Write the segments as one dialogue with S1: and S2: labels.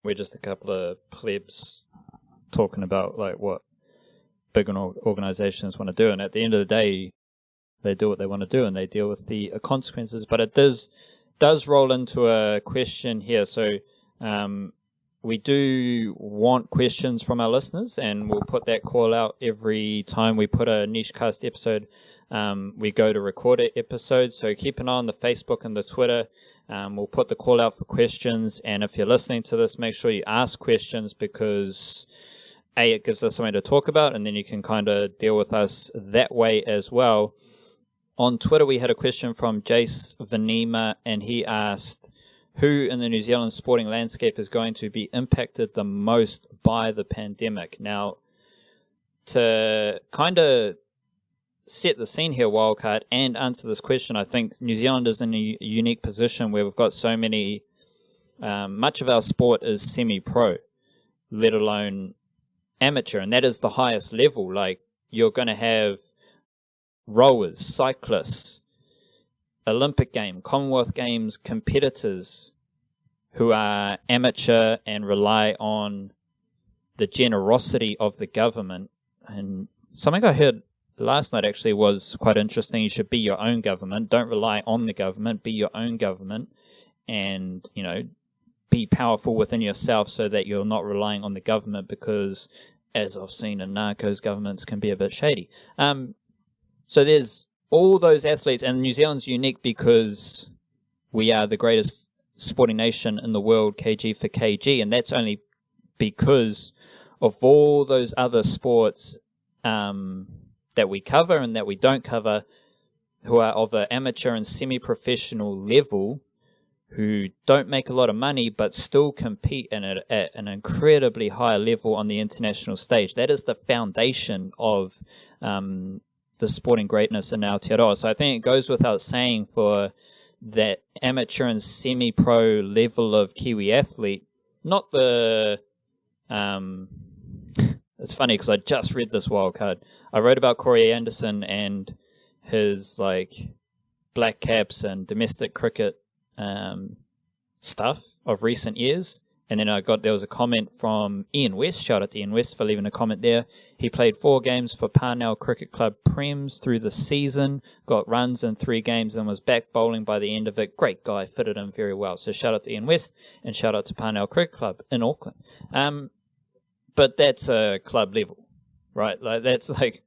S1: we're just a couple of plebs talking about like what big organizations want to do, and at the end of the day, they do what they want to do and they deal with the consequences. But it does roll into a question here. So we do want questions from our listeners, and we'll put that call out every time we put a Niche Cast episode. We go to record an episode, so keep an eye on the Facebook and the Twitter. We'll put the call out for questions, and if you're listening to this, make sure you ask questions, because it gives us something to talk about, and then you can kind of deal with us that way as well. On Twitter, we had a question from Jace Vanema, and he asked, who in the New Zealand sporting landscape is going to be impacted the most by the pandemic? Now, to kind of set the scene here, Wildcard, and answer this question, I think New Zealand is in a unique position where we've got so many, much of our sport is semi-pro, let alone amateur, and that is the highest level. Like, you're going to have rowers, cyclists, Olympic game, Commonwealth Games competitors who are amateur and rely on the generosity of the government. And something I heard last night actually was quite interesting. You should be your own government. Don't rely on the government. Be your own government, and, you know, be powerful within yourself so that you're not relying on the government, because, as I've seen in Narcos, governments can be a bit shady. So there's all those athletes, and New Zealand's unique because we are the greatest sporting nation in the world, kg for kg, and that's only because of all those other sports that we cover and that we don't cover, who are of an amateur and semi-professional level, who don't make a lot of money but still compete at an incredibly high level on the international stage. That is the foundation of the sporting greatness in Aotearoa. So I think it goes without saying, for that amateur and semi-pro level of Kiwi athlete, not the... it's funny because I just read this wildcard. I wrote about Corey Anderson and his like black caps and domestic cricket stuff of recent years. And then there was a comment from Ian West. Shout out to Ian West for leaving a comment there. He played 4 games for Parnell Cricket Club Prems through the season, got runs in 3 games and was back bowling by the end of it. Great guy, fitted in very well. So shout out to Ian West and shout out to Parnell Cricket Club in Auckland. But that's a club level, right? Like, that's like,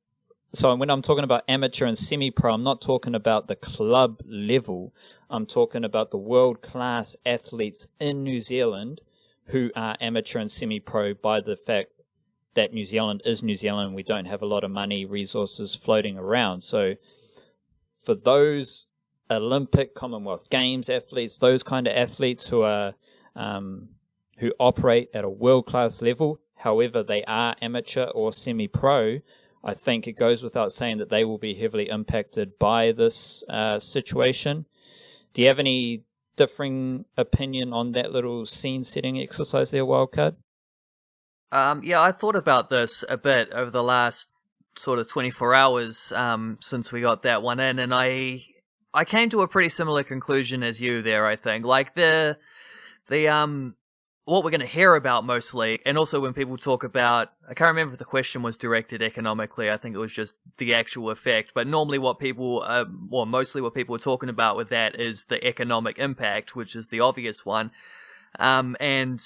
S1: so when I'm talking about amateur and semi-pro, I'm not talking about the club level. I'm talking about the world-class athletes in New Zealand who are amateur and semi-pro, by the fact that New Zealand is New Zealand. We don't have a lot of money, resources floating around. So for those Olympic, Commonwealth Games athletes, those kind of athletes who are who operate at a world-class level, however they are amateur or semi-pro, I think it goes without saying that they will be heavily impacted by this situation. Do you have any differing opinion on that little scene-setting exercise there, Wildcard?
S2: Yeah, I thought about this a bit over the last sort of 24 hours since we got that one in, and I came to a pretty similar conclusion as you there, I think. Like, the what we're going to hear about mostly, and also when people talk about, I can't remember if the question was directed economically, I think it was just the actual effect, but normally what people, mostly what people are talking about with that is the economic impact, which is the obvious one, and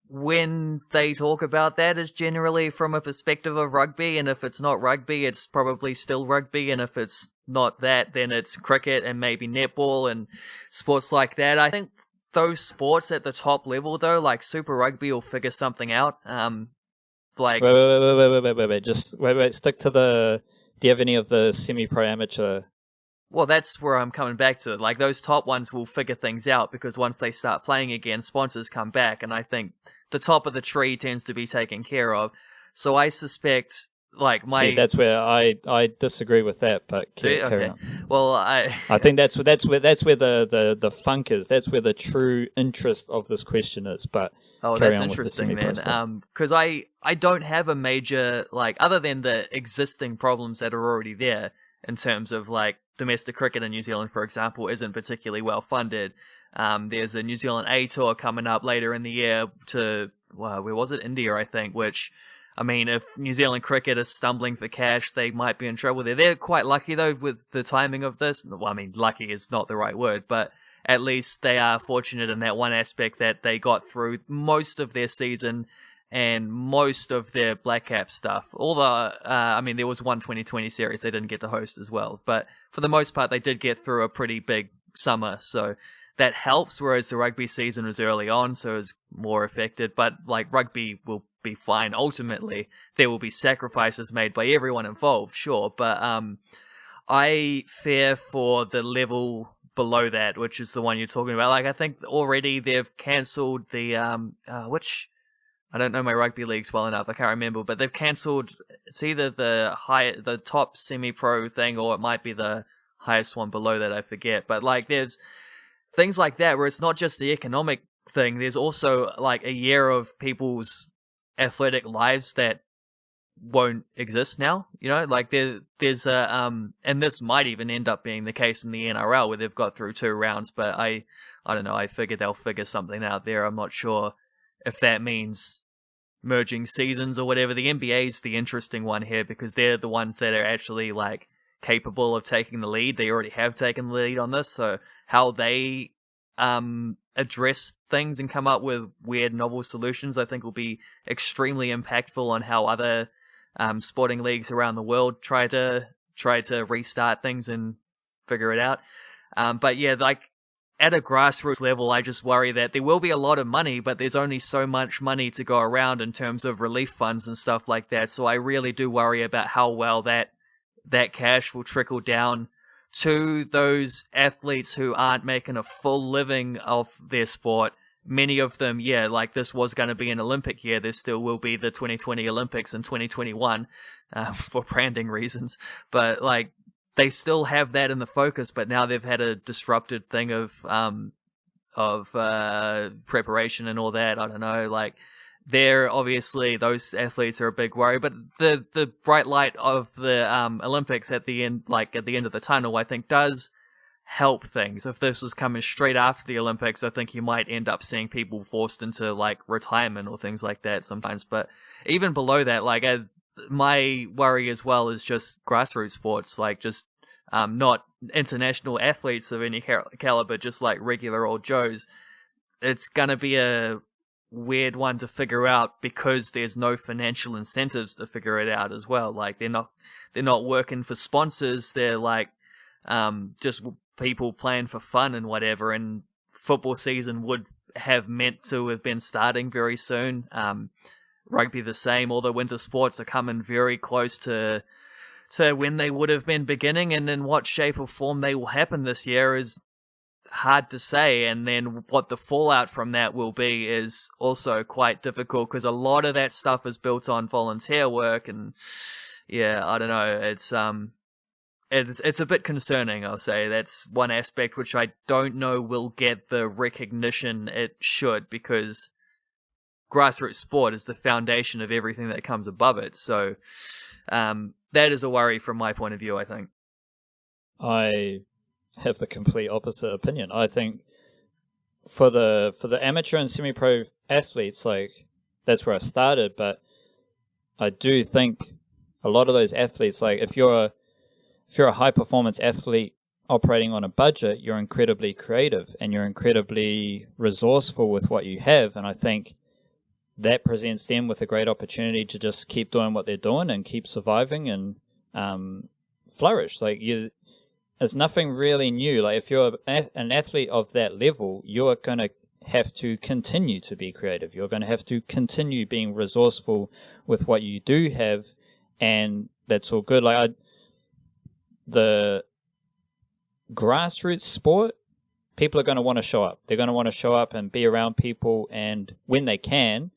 S2: when they talk about that, it's generally from a perspective of rugby, and if it's not rugby, it's probably still rugby, and if it's not that, then it's cricket and maybe netball and sports like that. I think those sports at the top level, though, like Super Rugby, will figure something out. Like,
S1: wait. Just wait. Stick to the. Do you have any of the semi-pro amateur?
S2: Well, that's where I'm coming back to. Like, those top ones will figure things out, because once they start playing again, sponsors come back, and I think the top of the tree tends to be taken care of. So I suspect, like,
S1: See, that's where I disagree with that, but carry on.
S2: Well, I
S1: think that's where the funk is. That's where the true interest of this question is. But carry on
S2: interesting,
S1: with the
S2: then. Because I don't have a major, like, other than the existing problems that are already there in terms of, like, domestic cricket in New Zealand, for example, isn't particularly well funded. There's a New Zealand A tour coming up later in the year to, well, where was it? India, I think, which, I mean, if New Zealand cricket is stumbling for cash, they might be in trouble there. They're quite lucky, though, with the timing of this. Well, I mean, lucky is not the right word, but at least they are fortunate in that one aspect that they got through most of their season and most of their Black Cap stuff. Although, I mean, there was one 2020 series they didn't get to host as well. But for the most part, they did get through a pretty big summer. So that helps, whereas the rugby season was early on, so it was more affected. But, like, rugby will be fine ultimately. There will be sacrifices made by everyone involved, sure. But I fear for the level below that, which is the one you're talking about. Like, I think already they've cancelled the which I don't know my rugby leagues well enough, I can't remember, but they've cancelled, it's either the top semi-pro thing, or it might be the highest one below that, I forget. But like, there's things like that where it's not just the economic thing, there's also like a year of people's athletic lives that won't exist now, you know, like there's a and this might even end up being the case in the NRL where they've got through 2 rounds, but I don't know, I figured they'll figure something out there. I'm not sure if that means merging seasons or whatever. The NBA's the interesting one here because they're the ones that are actually like capable of taking the lead. They already have taken the lead on this, so how they address things and come up with weird novel solutions, I think will be extremely impactful on how other sporting leagues around the world try to restart things and figure it out. But yeah, like at a grassroots level, I just worry that there will be a lot of money, but there's only so much money to go around in terms of relief funds and stuff like that. So I really do worry about how well that cash will trickle down to those athletes who aren't making a full living of their sport. Many of them, yeah, like this was going to be an Olympic year. There still will be the 2020 Olympics in 2021 for branding reasons. But like they still have that in the focus, but now they've had a disrupted thing of preparation and all that. I don't know, like they're obviously, those athletes are a big worry, but the bright light of the Olympics at the end, like at the end of the tunnel, I think does help things. If this was coming straight after the Olympics, I think you might end up seeing people forced into like retirement or things like that sometimes. But even below that, like my worry as well is just grassroots sports, like just not international athletes of any caliber, just like regular old Joes. It's gonna be a weird one to figure out because there's no financial incentives to figure it out as well. Like they're not working for sponsors. They're like just people playing for fun and whatever, and football season would have meant to have been starting very soon. Rugby the same, all the winter sports are coming very close to when they would have been beginning, and in what shape or form they will happen this year is hard to say. And then what the fallout from that will be is also quite difficult because a lot of that stuff is built on volunteer work, and yeah, I don't know, it's a bit concerning, I'll say. That's one aspect which I don't know will get the recognition it should, because grassroots sport is the foundation of everything that comes above it. So that is a worry from my point of view, I think.
S1: I have the complete opposite opinion. I think for the amateur and semi-pro athletes, like that's where I started, but I do think a lot of those athletes, like if you're a high-performance athlete operating on a budget, you're incredibly creative and you're incredibly resourceful with what you have. And I think that presents them with a great opportunity to just keep doing what they're doing and keep surviving and flourish. Like there's nothing really new. Like if you're an athlete of that level, you're going to have to continue to be creative. You're going to have to continue being resourceful with what you do have, and that's all good. Like the grassroots sport, people are going to want to show up. They're going to want to show up and be around people, and when they can,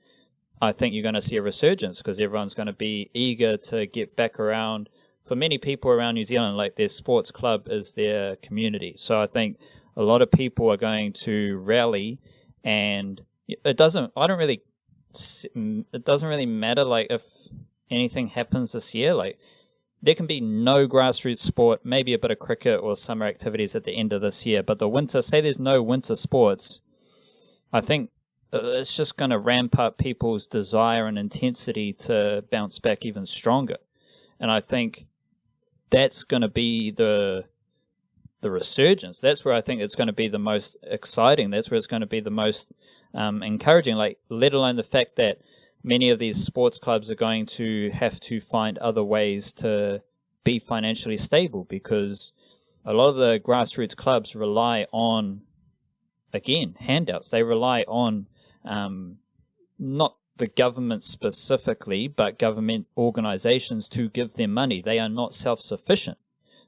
S1: I think you're going to see a resurgence because everyone's going to be eager to get back around. For many people around New Zealand, like their sports club is their community. So I think a lot of people are going to rally, and it doesn't really matter like if anything happens this year. Like there can be no grassroots sport, maybe a bit of cricket or summer activities at the end of this year, but the winter, say there's no winter sports, I think it's just going to ramp up people's desire and intensity to bounce back even stronger. And I think that's going to be the resurgence. That's where I think it's going to be the most exciting. That's where it's going to be the most encouraging, like, let alone the fact that many of these sports clubs are going to have to find other ways to be financially stable, because a lot of the grassroots clubs rely on, again, handouts. They rely on not the government specifically, but government organizations to give them money. They are not self-sufficient.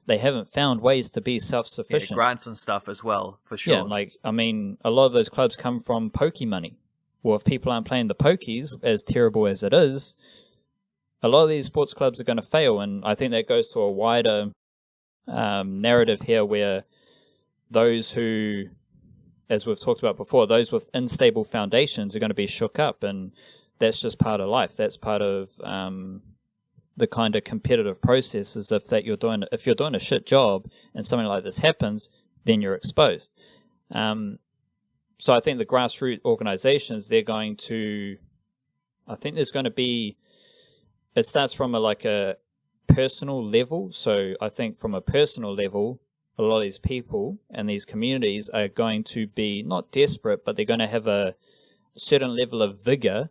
S1: They haven't found ways to be self-sufficient.
S2: Yeah, grants and stuff as well, for sure.
S1: Yeah, like, I mean, a lot of those clubs come from pokey money. Well, if people aren't playing the pokies, as terrible as it is, a lot of these sports clubs are going to fail. And I think that goes to a wider narrative here, where those who, as we've talked about before, those with unstable foundations are going to be shook up. And that's just part of life. That's part of the kind of competitive process, is if you're doing a shit job and something like this happens, then you're exposed. So I think the grassroots organizations, I think there's going to be, it starts from a personal level. So I think from a personal level, a lot of these people and these communities are going to be not desperate, but they're going to have a certain level of vigor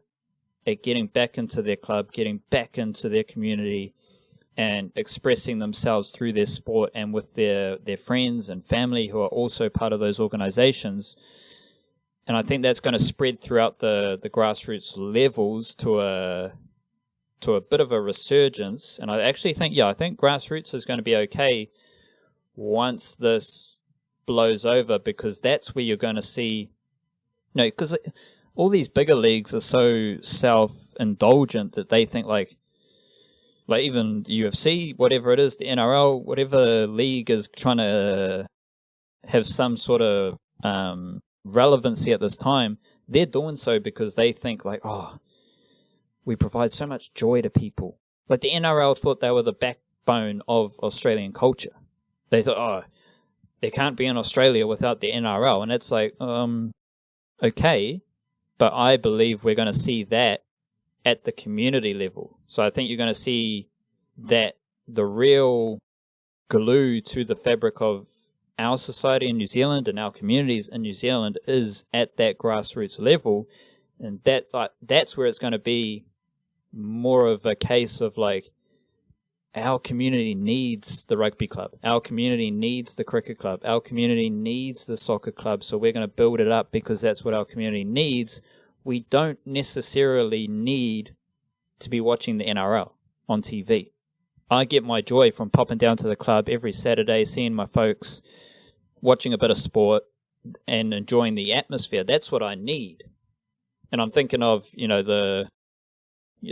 S1: at getting back into their club, getting back into their community, and expressing themselves through their sport and with their friends and family who are also part of those organizations. And I think that's going to spread throughout the grassroots levels to a bit of a resurgence. And I actually think, I think grassroots is going to be okay once this blows over, because that's where you're going to see, because all these bigger leagues are so self-indulgent that they think like even the UFC, whatever it is, the NRL, whatever league is trying to have some sort of relevancy at this time, they're doing so because they think like, we provide so much joy to people. Like the NRL thought they were the backbone of Australian culture. They thought, there can't be an Australia without the NRL. And it's like, okay, but I believe we're going to see that at the community level. So I think you're going to see that the real glue to the fabric of our society in New Zealand and our communities in New Zealand is at that grassroots level. And that's where it's going to be more of a case of like, our community needs the rugby club. Our community needs the cricket club. Our community needs the soccer club. So we're going to build it up because that's what our community needs. We don't necessarily need to be watching the NRL on TV. I get my joy from popping down to the club every Saturday, seeing my folks, watching a bit of sport and enjoying the atmosphere. That's what I need. And I'm thinking of, the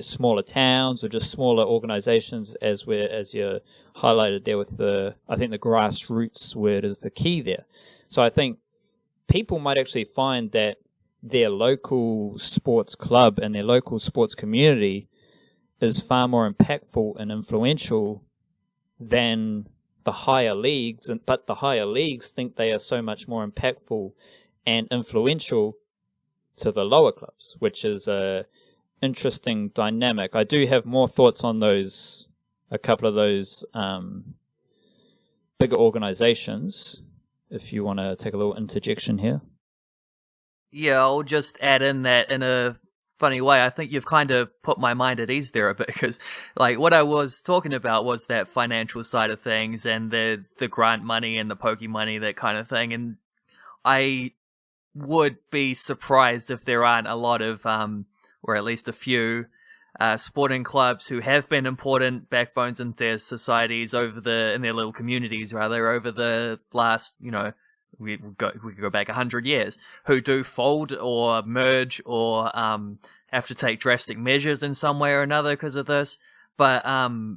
S1: smaller towns or just smaller organizations, as you highlighted there with I think the grassroots word is the key there. So I think people might actually find that their local sports club and their local sports community is far more impactful and influential than the higher leagues, but the higher leagues think they are so much more impactful and influential to the lower clubs, which is a interesting dynamic. I do have more thoughts on a couple of those bigger organizations, if you want to take a little interjection here.
S2: Yeah, I'll just add in that in a funny way. I think you've kind of put my mind at ease there a bit, because like what I was talking about was that financial side of things and the grant money and the pokey money, that kind of thing. And I would be surprised if there aren't a lot of or at least a few sporting clubs who have been important backbones in their societies in their little communities rather, over the last, we could go back 100 years, who do fold or merge or have to take drastic measures in some way or another because of this. But I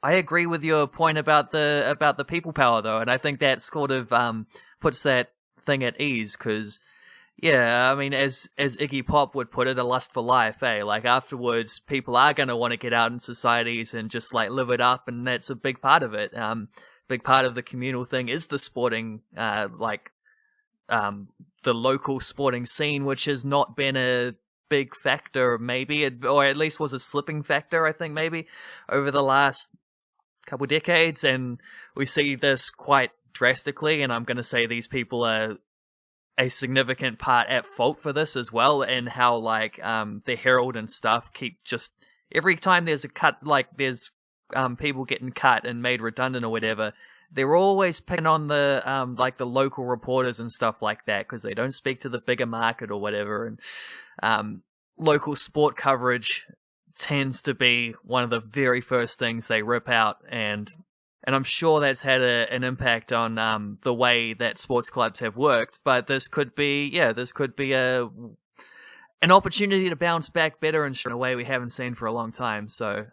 S2: agree with your point about the people power though, and I think that sort of puts that thing at ease, because Yeah, I mean, as Iggy Pop would put it, a lust for life, eh? Like, afterwards, people are going to want to get out in societies and just, like, live it up, and that's a big part of it. Big part of the communal thing is the sporting, the local sporting scene, which has not been a big factor, maybe, or at least was a slipping factor, I think, maybe, over the last couple decades, and we see this quite drastically, and I'm going to say these people are a significant part at fault for this as well, and how, like, the Herald and stuff keep just, every time there's a cut, like, there's people getting cut and made redundant or whatever, they're always picking on the like the local reporters and stuff like that, because they don't speak to the bigger market or whatever, and local sport coverage tends to be one of the very first things they rip out, and I'm sure that's had an impact on the way that sports clubs have worked. But this could be an opportunity to bounce back better in a way we haven't seen for a long time. So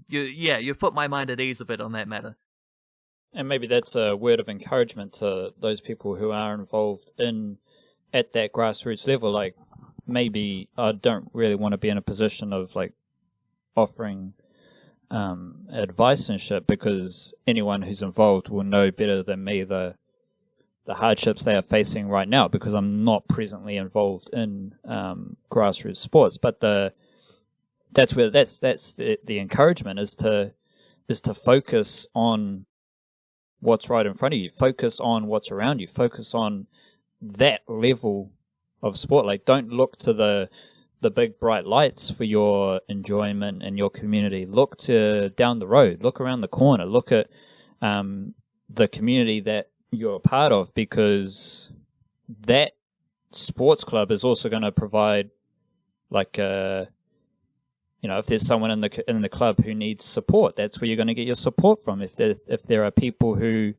S2: you've put my mind at ease a bit on that matter.
S1: And maybe that's a word of encouragement to those people who are involved at that grassroots level. Like, maybe I don't really want to be in a position of, like, offering advice and shit, because anyone who's involved will know better than me the hardships they are facing right now, because I'm not presently involved in grassroots sports. But that's the encouragement is to focus on what's right in front of you, focus on what's around you, focus on that level of sport. Like, don't look to the big bright lights for your enjoyment in your community. Look to down the road, look around the corner, look at the community that you're a part of, because that sports club is also going to provide, like, if there's someone in the club who needs support, that's where you're going to get your support from. If there are people who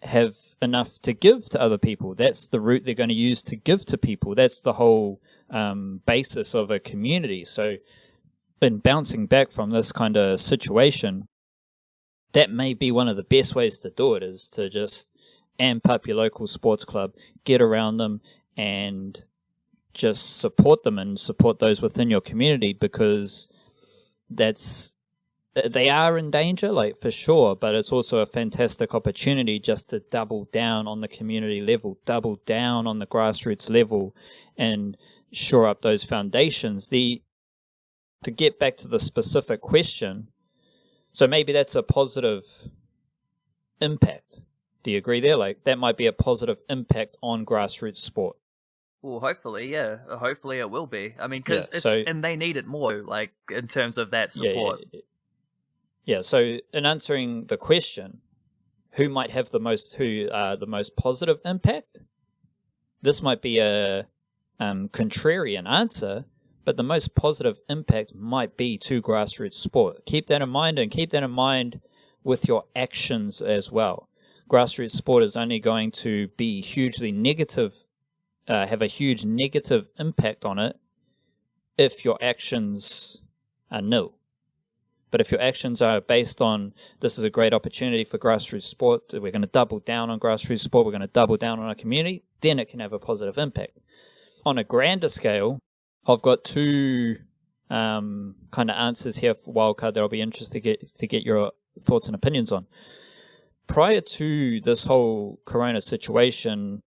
S1: have enough to give to other people, that's the route they're going to use to give to people. That's the whole basis of a community. So, in bouncing back from this kind of situation, that may be one of the best ways to do it, is to just amp up your local sports club, get around them, and just support them and support those within your community, because they are in danger, like, for sure, but it's also a fantastic opportunity just to double down on the community level, double down on the grassroots level, and shore up those foundations. To get back to the specific question, so maybe that's a positive impact. Do you agree there? Like, that might be a positive impact on grassroots sport.
S2: Well, hopefully, yeah. Hopefully it will be. I mean, and they need it more, like, in terms of that support.
S1: Yeah, so in answering the question, who might have the most positive impact? This might be a contrarian answer, but the most positive impact might be to grassroots sport. Keep that in mind, and keep that in mind with your actions as well. Grassroots sport is only going to be hugely negative, have a huge negative impact on it if your actions are nil. But if your actions are based on, this is a great opportunity for grassroots sport, we're going to double down on grassroots sport, we're going to double down on our community, then it can have a positive impact. On a grander scale, I've got two kind of answers here for Wildcard that I'll be interested to get your thoughts and opinions on. Prior to this whole corona situation,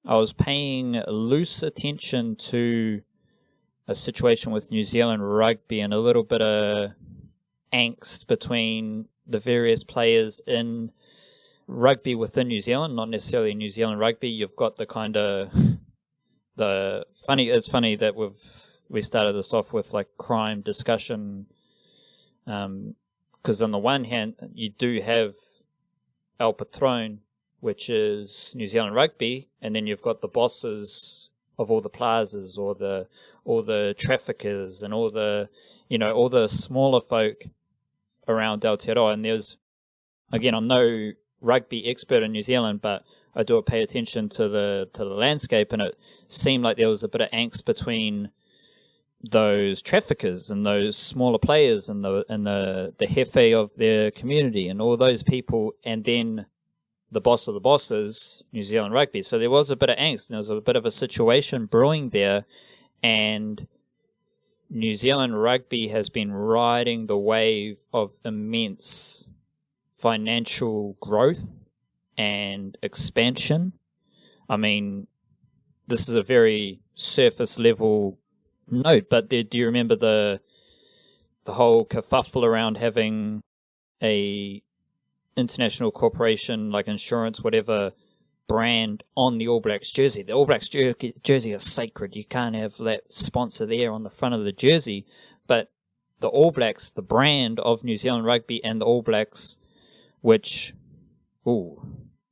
S1: I was paying loose attention to a situation with New Zealand rugby and a little bit of angst between the various players in rugby within New Zealand, not necessarily New Zealand rugby. You've got the kind of it's funny that we started this off with, like, crime discussion, because on the one hand you do have El Patron, which is New Zealand rugby, and then you've got the bosses of all the plazas, or the traffickers, and all the smaller folk around Aotearoa. And there's, again, I'm no rugby expert in New Zealand, but I do pay attention to the landscape, and it seemed like there was a bit of angst between those traffickers and those smaller players and the jefe of their community and all those people, and then the boss of the bosses, New Zealand Rugby. So there was a bit of angst, and there was a bit of a situation brewing there, and New Zealand Rugby has been riding the wave of immense financial growth and expansion. I mean, this is a very surface level note, but do you remember the whole kerfuffle around having a international corporation like insurance, whatever, brand on the All Blacks jersey? The All Blacks jersey is sacred. You can't have that sponsor there on the front of the jersey. But the All Blacks, the brand of New Zealand Rugby and the All Blacks, which,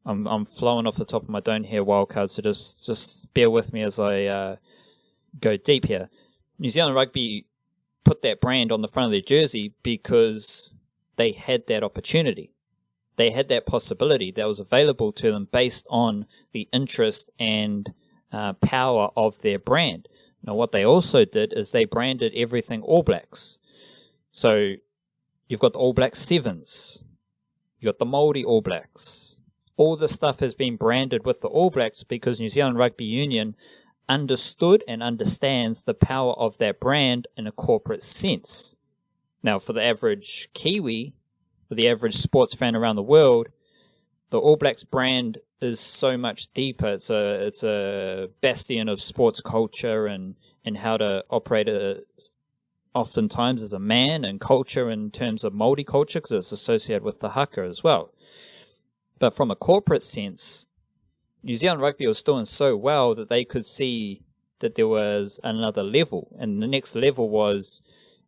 S1: I'm flowing off the top of my dome here, wildcard, so just bear with me as I go deep here. New Zealand Rugby put that brand on the front of their jersey because they had that opportunity. They had that possibility that was available to them based on the interest and power of their brand. Now, what they also did is they branded everything All Blacks. So you've got the All Blacks Sevens. You've got the Māori All Blacks. All this stuff has been branded with the All Blacks because New Zealand Rugby Union understood and understands the power of that brand in a corporate sense. Now, for the average Kiwi, for the average sports fan around the world, the All Blacks brand is so much deeper. It's a bastion of sports culture and how to operate oftentimes as a man, and culture in terms of Māori culture, because it's associated with the haka as well. But from a corporate sense, New Zealand Rugby was doing so well that they could see that there was another level. And the next level was,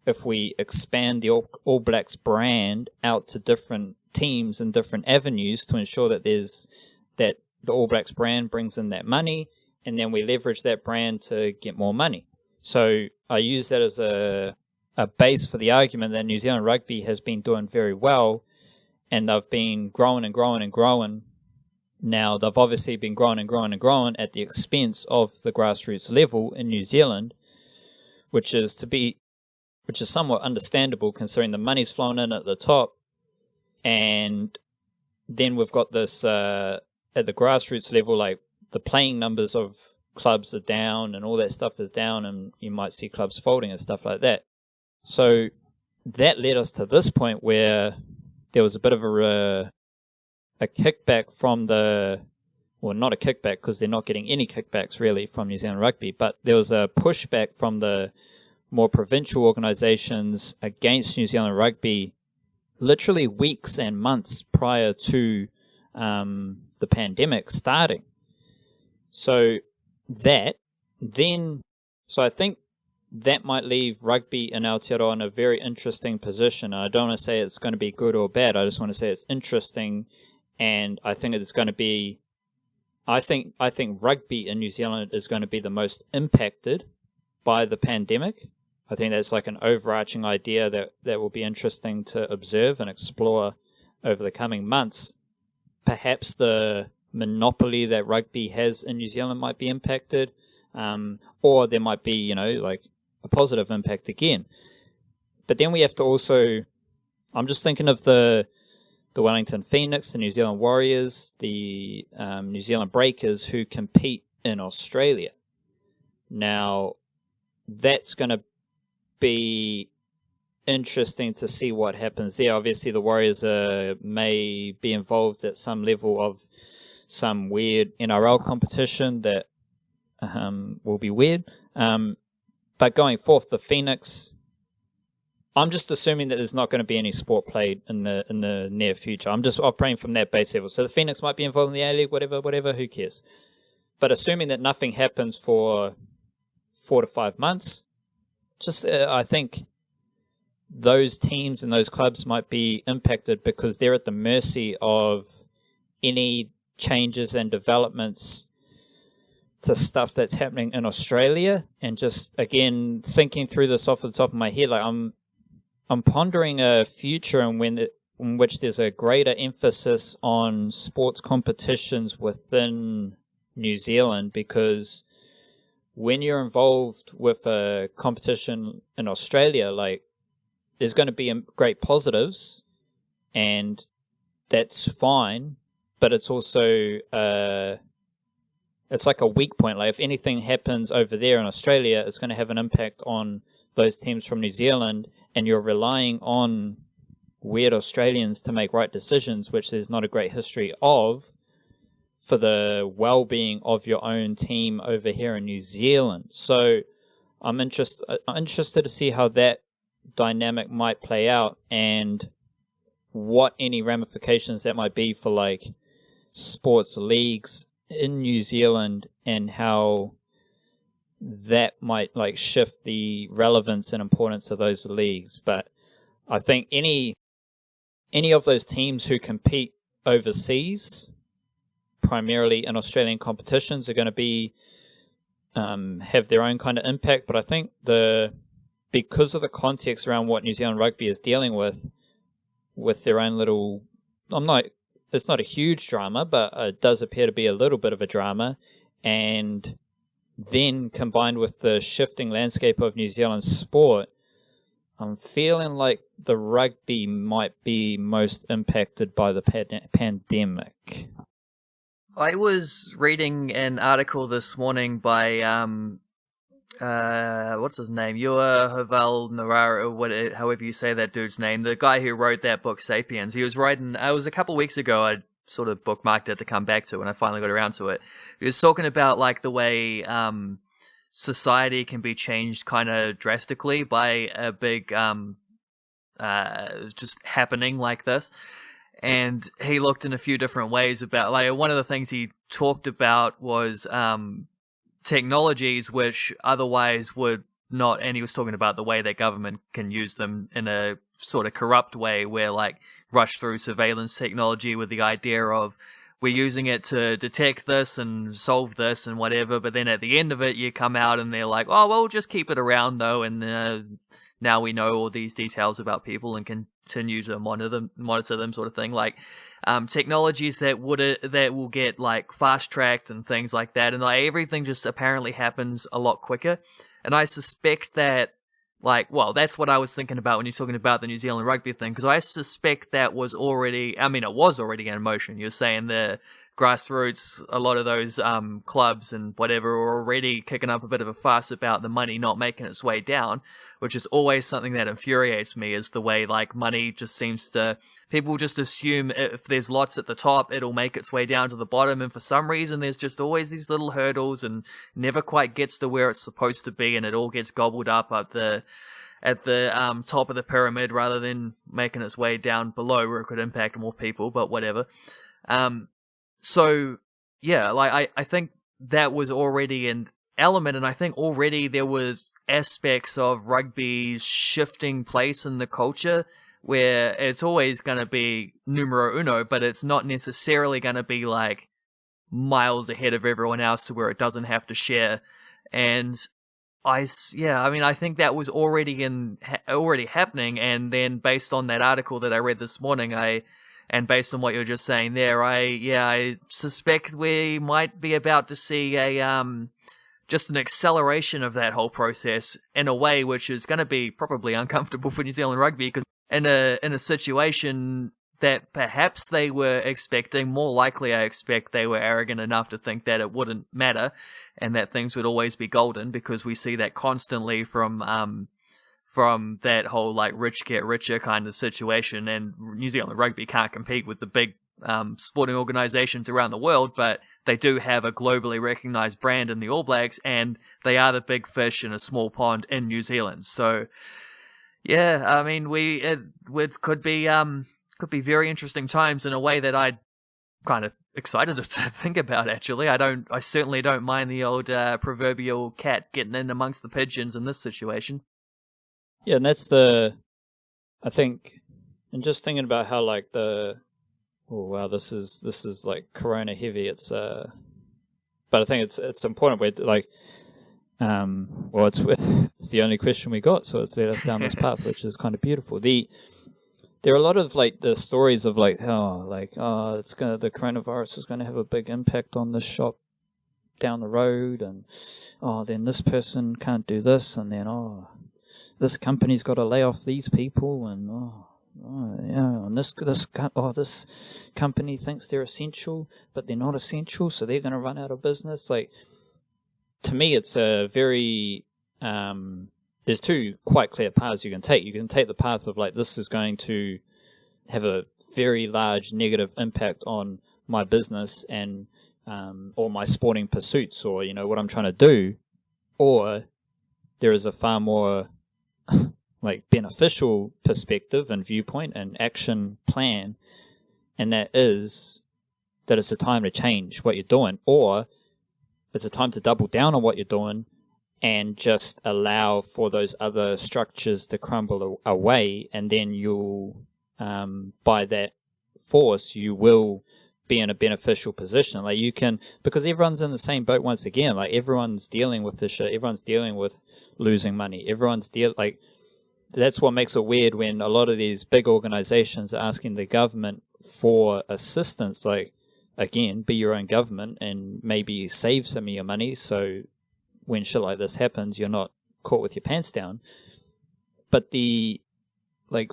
S1: if we expand the All Blacks brand out to different teams and different avenues to ensure that that the All Blacks brand brings in that money, and then we leverage that brand to get more money. So I use that as a base for the argument that New Zealand Rugby has been doing very well, and they've been growing and growing and growing. Now, they've obviously been growing and growing and growing at the expense of the grassroots level in New Zealand, which is somewhat understandable considering the money's flowing in at the top. And then we've got this, at the grassroots level, like the playing numbers of clubs are down and all that stuff is down, and you might see clubs folding and stuff like that. So that led us to this point where there was a bit of a kickback from not a kickback because they're not getting any kickbacks really from New Zealand Rugby, but there was a pushback from the more provincial organisations against New Zealand Rugby literally weeks and months prior to the pandemic starting. So I think that might leave rugby in Aotearoa in a very interesting position. I don't want to say it's going to be good or bad. I just want to say it's interesting, and I think it's going to be. I think rugby in New Zealand is going to be the most impacted by the pandemic. I think that's like an overarching idea that will be interesting to observe and explore over the coming months. Perhaps the monopoly that rugby has in New Zealand might be impacted, or there might be, like a positive impact again. But then we have to also, I'm just thinking of the Wellington Phoenix, the New Zealand Warriors, the New Zealand Breakers who compete in Australia. Now, that's going to be interesting to see what happens there. Obviously, the Warriors may be involved at some level of some weird NRL competition that will be weird. But going forth, the Phoenix, I'm just assuming that there's not going to be any sport played in the near future. I'm praying from that base level. So the Phoenix might be involved in the A-League, whatever, who cares? But assuming that nothing happens for 4 to 5 months, I think those teams and those clubs might be impacted because they're at the mercy of any changes and developments to stuff that's happening in Australia. And just, again, thinking through this off the top of my head, like I'm pondering a future in which there's a greater emphasis on sports competitions within New Zealand, because when you're involved with a competition in Australia, like, there's going to be great positives, and that's fine. but it's also it's like a weak point. Like if anything happens over there in Australia, it's going to have an impact on those teams from New Zealand, and you're relying on weird Australians to make right decisions, which there's not a great history of, for the well-being of your own team over here in New Zealand. So I'm interested to see how that dynamic might play out and what any ramifications that might be for like sports leagues in New Zealand, and how that might like shift the relevance and importance of those leagues. But I think any of those teams who compete overseas, primarily in Australian competitions, are going to be have their own kind of impact. But I think because of the context around what New Zealand rugby is dealing with their own little, it's not a huge drama, but it does appear to be a little bit of a drama. And then combined with the shifting landscape of New Zealand sport, I'm feeling like the rugby might be most impacted by the pandemic.
S2: I was reading an article this morning by what's his name? Yua Haval Narara, however you say that dude's name, the guy who wrote that book Sapiens. He was writing, it was a couple of weeks ago, I sort of bookmarked it to come back to when I finally got around to it. He was talking about like the way society can be changed kind of drastically by a big just happening like this. And he looked in a few different ways about, like, one of the things he talked about was technologies which otherwise would not, and he was talking about the way that government can use them in a sort of corrupt way, where like rush through surveillance technology with the idea of we're using it to detect this and solve this and whatever, but then at the end of it you come out and they're like, oh, well, just keep it around though, and now we know all these details about people and continue to monitor them sort of thing. Like technologies that will get like fast tracked and things like that, and like everything just apparently happens a lot quicker. And I suspect that, like, well, that's what I was thinking about when you're talking about the New Zealand rugby thing, because I suspect that was already, I mean, it was already in motion. You're saying the Grassroots, a lot of those clubs and whatever are already kicking up a bit of a fuss about the money not making its way down, which is always something that infuriates me, is the way like money just seems to, people just assume if there's lots at the top, it'll make its way down to the bottom, and for some reason there's just always these little hurdles and never quite gets to where it's supposed to be, and it all gets gobbled up at the top of the pyramid rather than making its way down below where it could impact more people, but whatever. So yeah, like I think that was already an element, and I think already there was aspects of rugby's shifting place in the culture where it's always going to be numero uno, but it's not necessarily going to be like miles ahead of everyone else to where it doesn't have to share. And I think that was already happening. And then based on that article that I read this morning, and based on what you're just saying there, I suspect we might be about to see just an acceleration of that whole process in a way which is going to be probably uncomfortable for New Zealand rugby, because in a situation that perhaps they were expecting, more likely I expect they were arrogant enough to think that it wouldn't matter and that things would always be golden, because we see that constantly from that whole like rich get richer kind of situation. And New Zealand rugby can't compete with the big sporting organizations around the world, but they do have a globally recognized brand in the All Blacks, and they are the big fish in a small pond in New Zealand. So yeah, I mean, it could be very interesting times in a way that I'm kind of excited to think about, actually. I certainly don't mind the old proverbial cat getting in amongst the pigeons in this situation.
S1: Yeah, and that's I think, and just thinking about how like oh wow, this is like Corona heavy. It's but I think it's important. We're like, well, it's the only question we got, so it's led us down this path, which is kind of beautiful. There are a lot of like the stories of like how the coronavirus is gonna have a big impact on this shop down the road, and then this person can't do this, and then this company's got to lay off these people, and and this company thinks they're essential, but they're not essential, so they're going to run out of business. Like, to me, it's a very there's two quite clear paths you can take. You can take the path of like, this is going to have a very large negative impact on my business and or my sporting pursuits, or what I'm trying to do, or there is a far more like beneficial perspective and viewpoint and action plan, and that is that it's a time to change what you're doing, or it's a time to double down on what you're doing and just allow for those other structures to crumble away, and then you'll by that force you will be in a beneficial position. Like, you can, because everyone's in the same boat once again. Like, everyone's dealing with this shit. Everyone's dealing with losing money. Everyone's like, that's what makes it weird when a lot of these big organizations are asking the government for assistance. Like, again, be your own government and maybe save some of your money, so when shit like this happens, you're not caught with your pants down. But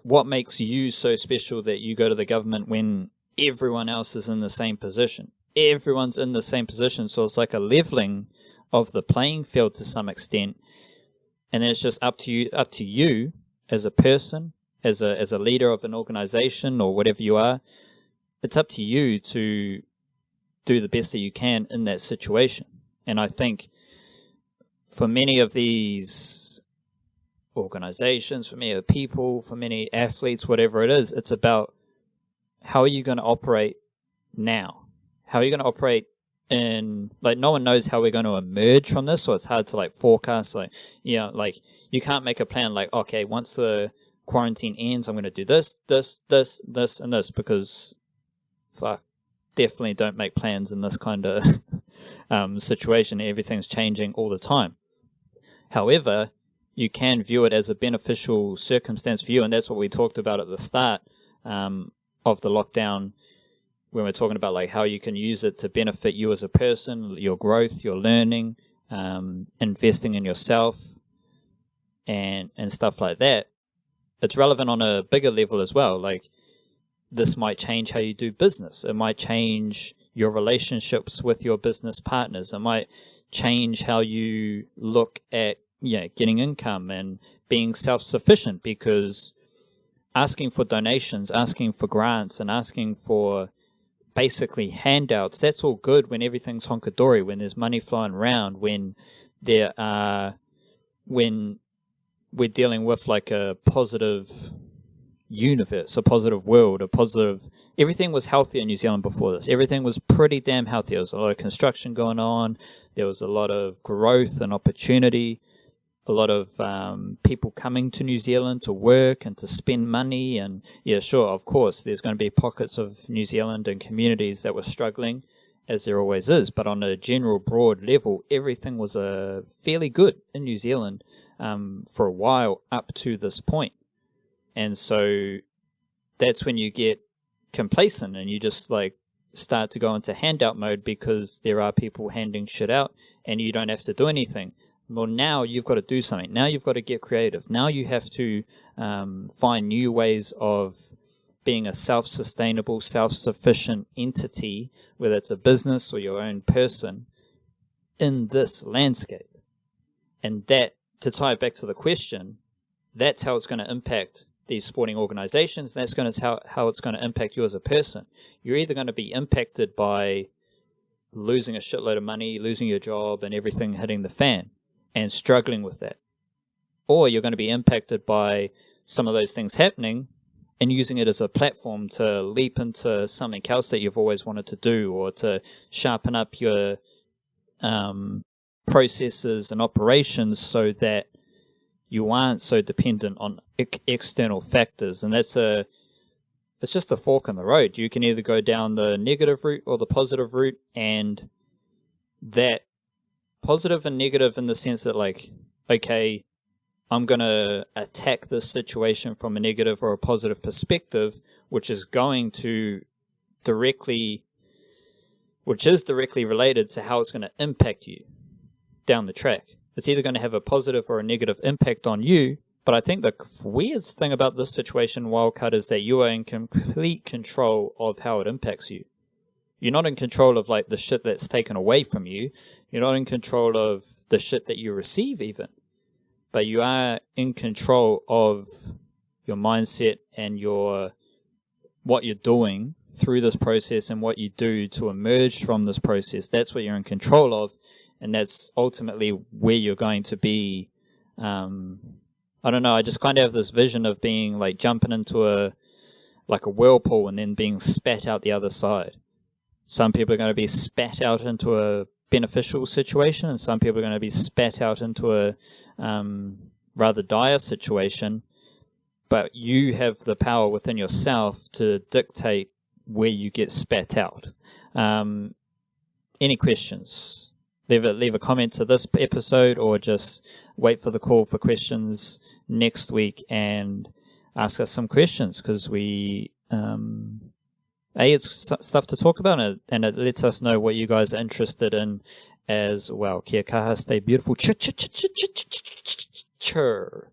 S1: what makes you so special that you go to the government when everyone else is in the same position? Everyone's in the same position, so it's like a leveling of the playing field to some extent, and then it's just up to you as a person, as a leader of an organization or whatever you are. It's up to you to do the best that you can in that situation. And I think for many of these organizations, for many people, for many athletes, whatever it is, it's about how are you going to operate now? How are you going to operate in, like, no one knows how we're going to emerge from this, so it's hard to, like, forecast. Like, like, you can't make a plan like, okay, once the quarantine ends, I'm going to do this, and this, because, definitely don't make plans in this kind of situation. Everything's changing all the time. However, you can view it as a beneficial circumstance for you, and that's what we talked about at the start of the lockdown, when we're talking about like how you can use it to benefit you as a person, your growth, your learning, investing in yourself, and stuff like that. It's relevant on a bigger level as well. Like, this might change how you do business. It might change your relationships with your business partners. It might change how you look at getting income and being self-sufficient, because asking for donations, asking for grants, and asking for basically handouts, that's all good when everything's honky-dory, when there's money flowing around, when we're dealing with like a positive universe, a positive world, everything was healthy in New Zealand before this. Everything was pretty damn healthy. There was a lot of construction going on. There was a lot of growth and opportunity. A lot of people coming to New Zealand to work and to spend money. And yeah, sure, of course, there's going to be pockets of New Zealand and communities that were struggling, as there always is. But on a general, broad level, everything was fairly good in New Zealand for a while up to this point. And so that's when you get complacent and you just like start to go into handout mode, because there are people handing shit out and you don't have to do anything. Well, now you've got to do something. Now you've got to get creative. Now you have to find new ways of being a self-sustainable, self-sufficient entity, whether it's a business or your own person, in this landscape. And that, to tie it back to the question, that's how it's going to impact these sporting organizations. That's going to how it's going to impact you as a person. You're either going to be impacted by losing a shitload of money, losing your job, and everything hitting the fan, and struggling with that. Or you're going to be impacted by some of those things happening and using it as a platform to leap into something else that you've always wanted to do, or to sharpen up your processes and operations so that you aren't so dependent on external factors. And it's just a fork in the road. You can either go down the negative route or the positive route, and that positive and negative in the sense that, like, okay, I'm going to attack this situation from a negative or a positive perspective, which is directly related to how it's going to impact you down the track. It's either going to have a positive or a negative impact on you, But I think the weirdest thing about this situation, Wildcard, is that you are in complete control of how it impacts you. You're not in control of like the shit that's taken away from you. You're not in control of the shit that you receive even. But you are in control of your mindset and what you're doing through this process and what you do to emerge from this process. That's what you're in control of, and that's ultimately where you're going to be. I don't know, I just kind of have this vision of being like jumping into a whirlpool and then being spat out the other side. Some people are going to be spat out into a beneficial situation, and some people are going to be spat out into a rather dire situation. But you have the power within yourself to dictate where you get spat out. Any questions? Leave a comment to this episode, or just wait for the call for questions next week and ask us some questions, because it's stuff to talk about, and it lets us know what you guys are interested in as well. Kia kaha, stay beautiful. Chur.